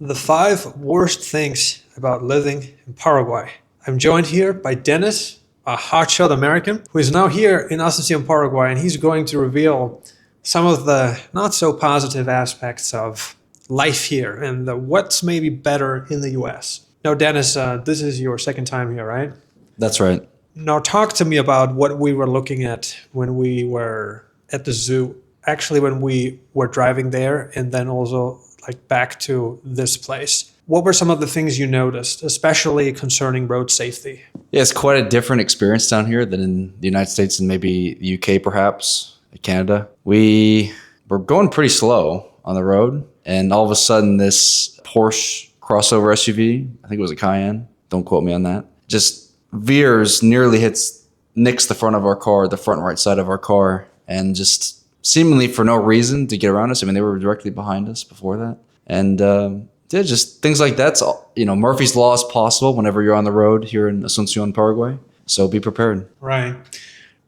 The 5 worst things about living in Paraguay. I'm joined here by Dennis, a hotshot American who is now here in Asunción, Paraguay, and he's going to reveal some of the not so positive aspects of life here and what's maybe better in the US. Now, Dennis, this is your second time here, right? That's right. Now, talk to me about what we were looking at when we were at the zoo. Actually, when we were driving there and then also back to this place. What were some of the things you noticed, especially concerning road safety? Yeah, it's quite a different experience down here than in the United States and maybe the UK, perhaps, Canada. We were going pretty slow on the road, and all of a sudden this Porsche crossover SUV, I think it was a Cayenne, don't quote me on that, just veers, nicks the front of our car, the front right side of our car, and just seemingly for no reason to get around us. I mean, they were directly behind us before that. And just things like that. Murphy's Law is possible whenever you're on the road here in Asunción, Paraguay. So be prepared. Right.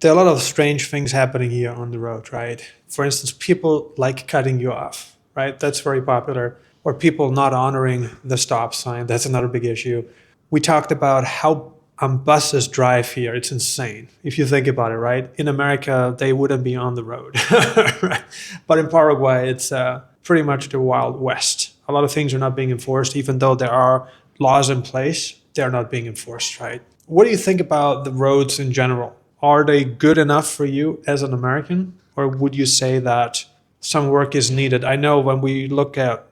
There are a lot of strange things happening here on the road, right? For instance, people like cutting you off, right? That's very popular. Or people not honoring the stop sign. That's another big issue. We talked about how buses drive here. It's insane if you think about it, right? In America, they wouldn't be on the road, right? But in Paraguay, it's pretty much the Wild West. A lot of things are not being enforced, even though there are laws in place, they're not being enforced, right? What do you think about the roads in general? Are they good enough for you as an American? Or would you say that some work is needed? I know when we look at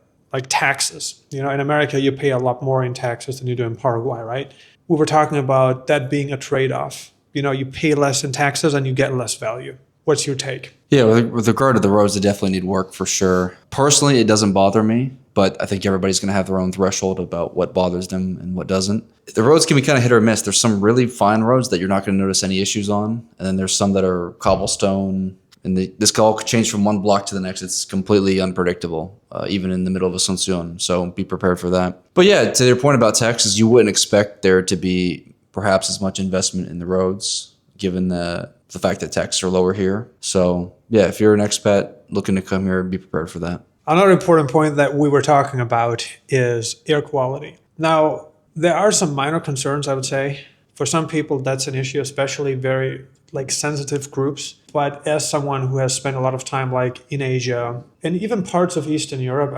taxes, in America, you pay a lot more in taxes than you do in Paraguay, right? We were talking about that being a trade-off. You pay less in taxes and you get less value. What's your take? Yeah, with regard to the roads, they definitely need work for sure. Personally, it doesn't bother me, but I think everybody's going to have their own threshold about what bothers them and what doesn't. The roads can be kind of hit or miss. There's some really fine roads that you're not going to notice any issues on, and then there's some that are cobblestone, and this can all change from one block to the next. It's completely unpredictable, even in the middle of Asunción. So be prepared for that. But yeah, to your point about taxes, you wouldn't expect there to be perhaps as much investment in the roads, given the fact that taxes are lower here. So yeah, if you're an expat looking to come here, be prepared for that. Another important point that we were talking about is air quality. Now, there are some minor concerns, I would say. For some people, that's an issue, especially very sensitive groups. But as someone who has spent a lot of time in Asia and even parts of Eastern Europe,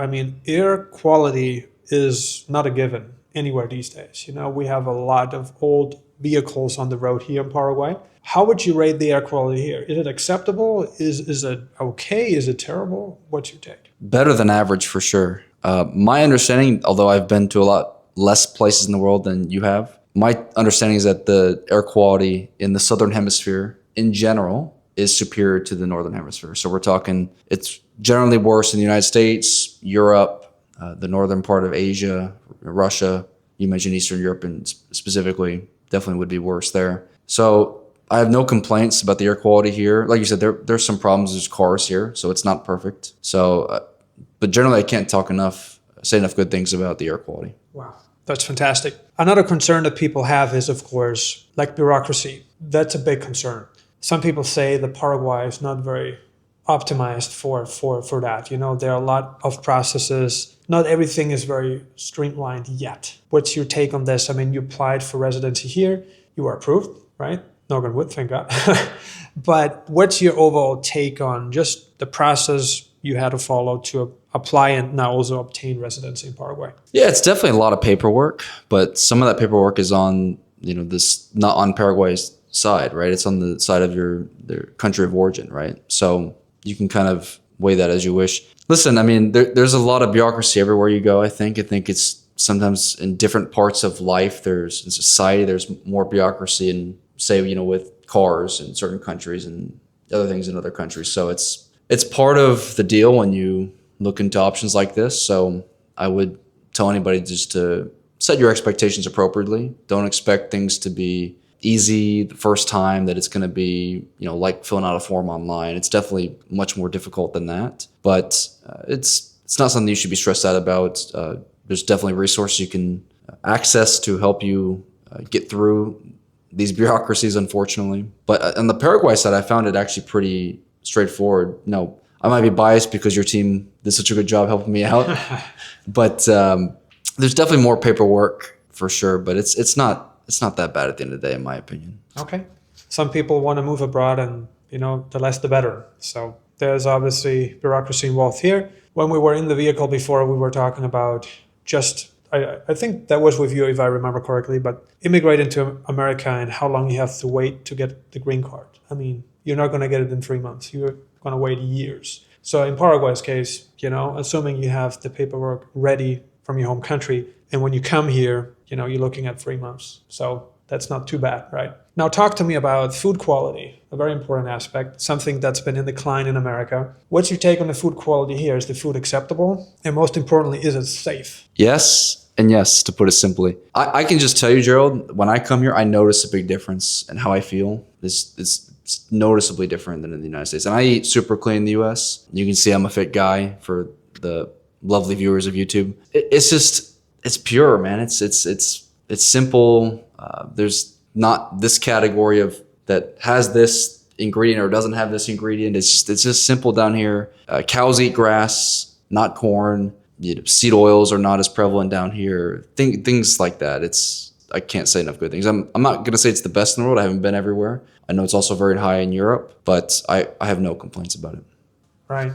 air quality is not a given anywhere these days. We have a lot of old vehicles on the road here in Paraguay. How would you rate the air quality here? Is it acceptable? Is it okay? Is it terrible? What's your take? Better than average for sure. My understanding, although I've been to a lot less places in the world than you have, my understanding is that the air quality in the Southern Hemisphere in general is superior to the Northern Hemisphere. So we're talking, it's generally worse in the United States, Europe, the northern part of Asia, Russia. You mentioned Eastern Europe and specifically definitely would be worse there. So I have no complaints about the air quality here. Like you said, there's some problems. There's cars here, so it's not perfect. So, but generally I can't say enough good things about the air quality. Wow. That's fantastic. Another concern that people have is, of course, bureaucracy. That's a big concern. Some people say that Paraguay is not very optimized for that. There are a lot of processes. Not everything is very streamlined yet. What's your take on this? You applied for residency here. You were approved, right? Knock on wood, thank God. But what's your overall take on just the process you had to follow to apply and now also obtain residency in Paraguay? Yeah, it's definitely a lot of paperwork, but some of that paperwork is on, not on Paraguay's side, right? It's on the side of their country of origin, right? So you can kind of weigh that as you wish. Listen, there's a lot of bureaucracy everywhere you go, I think. I think it's sometimes in different parts of life, in society, there's more bureaucracy in, say, with cars in certain countries and other things in other countries. So it's part of the deal when you look into options like this. So I would tell anybody just to set your expectations appropriately. Don't expect things to be easy the first time, that it's going to be, like filling out a form online. It's definitely much more difficult than that. But it's not something you should be stressed out about. There's definitely resources you can access to help you get through these bureaucracies, unfortunately. But on the Paraguay side, I found it actually pretty straightforward. I might be biased because your team did such a good job helping me out, but there's definitely more paperwork for sure. But it's not that bad at the end of the day, in my opinion. Okay. Some people want to move abroad, and the less the better. So there's obviously bureaucracy involved here. When we were in the vehicle before, we were talking about I think that was with you, if I remember correctly, but immigrating to America and how long you have to wait to get the green card. I mean, you're not going to get it in 3 months. You're going to wait years. So in Paraguay's case, assuming you have the paperwork ready from your home country, and when you come here, you're looking at 3 months. So that's not too bad, right? Now talk to me about food quality, a very important aspect, something that's been in decline in America. What's your take on the food quality here? Is the food acceptable? And most importantly, is it safe? Yes, and yes, to put it simply. I can just tell you, Gerald, when I come here, I notice a big difference in how I feel. It's noticeably different than in the United States. And I eat super clean in the US. You can see I'm a fit guy for the lovely viewers of YouTube. It's pure, man. It's simple. There's not this category of that has this ingredient or doesn't have this ingredient. It's just simple down here. Cows eat grass, not corn. Seed oils are not as prevalent down here. Things like that. I can't say enough good things. I'm not gonna say it's the best in the world. I haven't been everywhere. I know it's also very high in Europe, but I have no complaints about it. Right.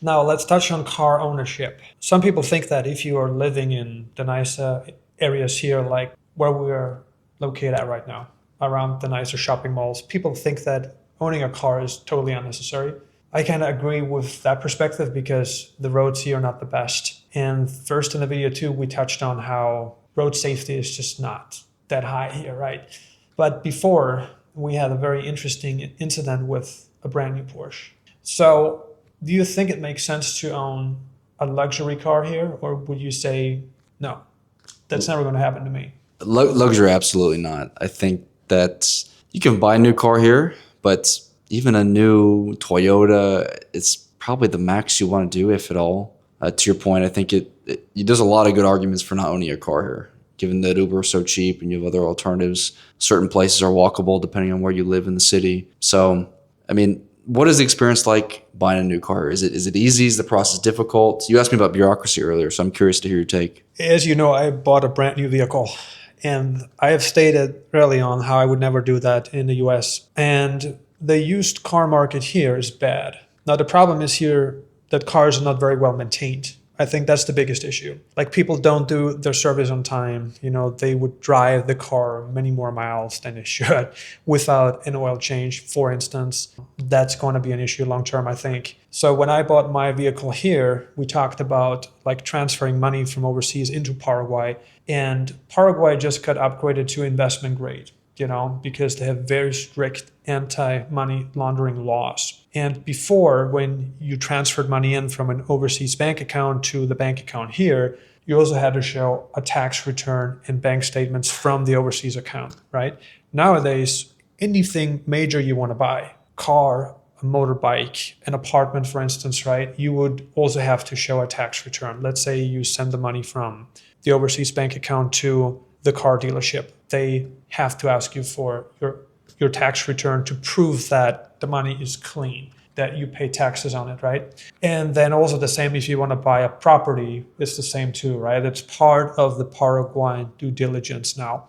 Now let's touch on car ownership. Some people think that if you are living in the nicer areas here, like where we are located at right now, around the nicer shopping malls, people think that owning a car is totally unnecessary. I kind of agree with that perspective because the roads here are not the best. And first in the video too, we touched on how road safety is just not that high here, right? But before, we had a very interesting incident with a brand new Porsche. So do you think it makes sense to own a luxury car here? Or would you say, no, that's never going to happen to me? Luxury, absolutely not. I think that you can buy a new car here, but even a new Toyota, it's probably the max you want to do, if at all. To your point, I think there's a lot of good arguments for not owning a car here, given that Uber is so cheap and you have other alternatives. Certain places are walkable depending on where you live in the city. So, I mean, what is the experience like buying a new car? Is it easy? Is the process difficult? You asked me about bureaucracy earlier, so I'm curious to hear your take. As you know, I bought a brand new vehicle. And I have stated early on how I would never do that in the US. And the used car market here is bad. Now, the problem is here that cars are not very well maintained. I think that's the biggest issue. Like, people don't do their service on time. They would drive the car many more miles than they should without an oil change, for instance. That's going to be an issue long term, I think. So when I bought my vehicle here, we talked about like transferring money from overseas into Paraguay. And Paraguay just got upgraded to investment grade, because they have very strict anti-money laundering laws. And before, when you transferred money in from an overseas bank account to the bank account here, you also had to show a tax return and bank statements from the overseas account, right? Nowadays, anything major you want to buy, car, a motorbike, an apartment, for instance, right? You would also have to show a tax return. Let's say you send the money from the overseas bank account to the car dealership. They have to ask you for your tax return to prove that the money is clean, that you pay taxes on it, right? And then also the same if you want to buy a property, it's the same too, right? It's part of the Paraguayan due diligence now.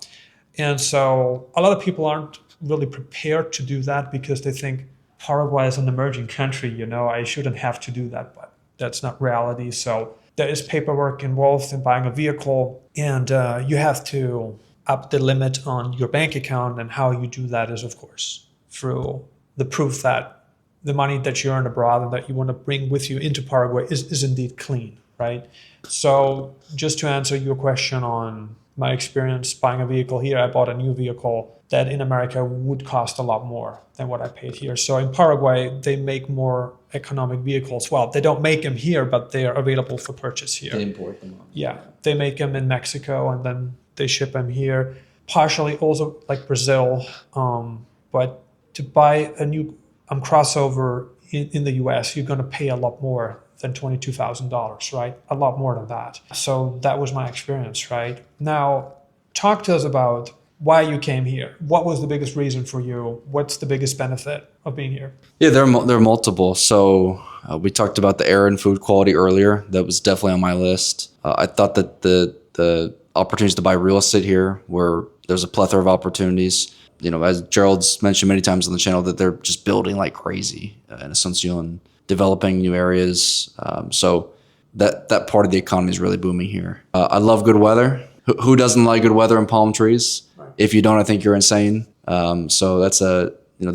And so a lot of people aren't really prepared to do that because they think Paraguay is an emerging country, I shouldn't have to do that, but that's not reality. So there is paperwork involved in buying a vehicle, and you have to up the limit on your bank account. And how you do that is, of course, through the proof that the money that you earn abroad and that you want to bring with you into Paraguay is indeed clean, right? So just to answer your question on my experience buying a vehicle here, I bought a new vehicle that in America would cost a lot more than what I paid here. So in Paraguay, they make more economic vehicles. Well, they don't make them here, but they are available for purchase here. They import them. Yeah, they make them in Mexico and then they ship them here. Partially also like Brazil. But to buy a new crossover in the US, you're going to pay a lot more than $22,000, right? A lot more than that. So that was my experience, right? Now, talk to us about why you came here. What was the biggest reason for you? What's the biggest benefit of being here? Yeah, there are multiple. So We talked about the air and food quality earlier. That was definitely on my list. I thought that the opportunities to buy real estate here, where there's a plethora of opportunities. You know, as Gerald's mentioned many times on the channel, that they're just building like crazy in Asuncion, developing new areas. So that part of the economy is really booming here. I love good weather. Who doesn't like good weather and palm trees? Right. If you don't, I think you're insane. So that's there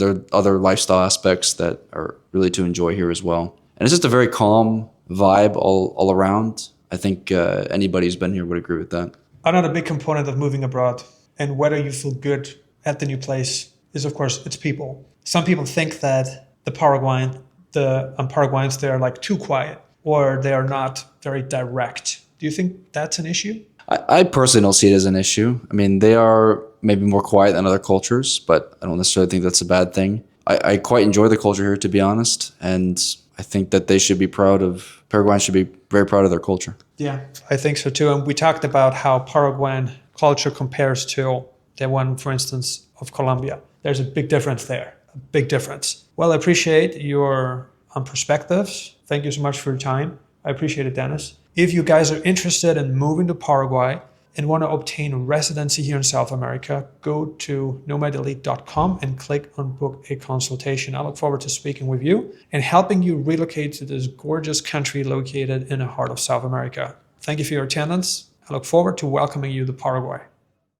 are other lifestyle aspects that are really to enjoy here as well. And it's just a very calm vibe all around. I think anybody who's been here would agree with that. Another big component of moving abroad and whether you feel good at the new place is, of course, it's people. Some people think that the Paraguayans, they're like too quiet or they are not very direct. Do you think that's an issue? I personally don't see it as an issue. I mean, they are maybe more quiet than other cultures, but I don't necessarily think that's a bad thing. I quite enjoy the culture here, to be honest, and I think that Paraguayans should be very proud of their culture. Yeah, I think so too. And we talked about how Paraguayan culture compares to the one, for instance, of Colombia. There's a big difference there, a big difference. Well, I appreciate your perspectives. Thank you so much for your time. I appreciate it, Dennis. If you guys are interested in moving to Paraguay and want to obtain residency here in South America, go to nomadelite.com and click on book a consultation. I look forward to speaking with you and helping you relocate to this gorgeous country located in the heart of South America. Thank you for your attendance. I look forward to welcoming you to Paraguay.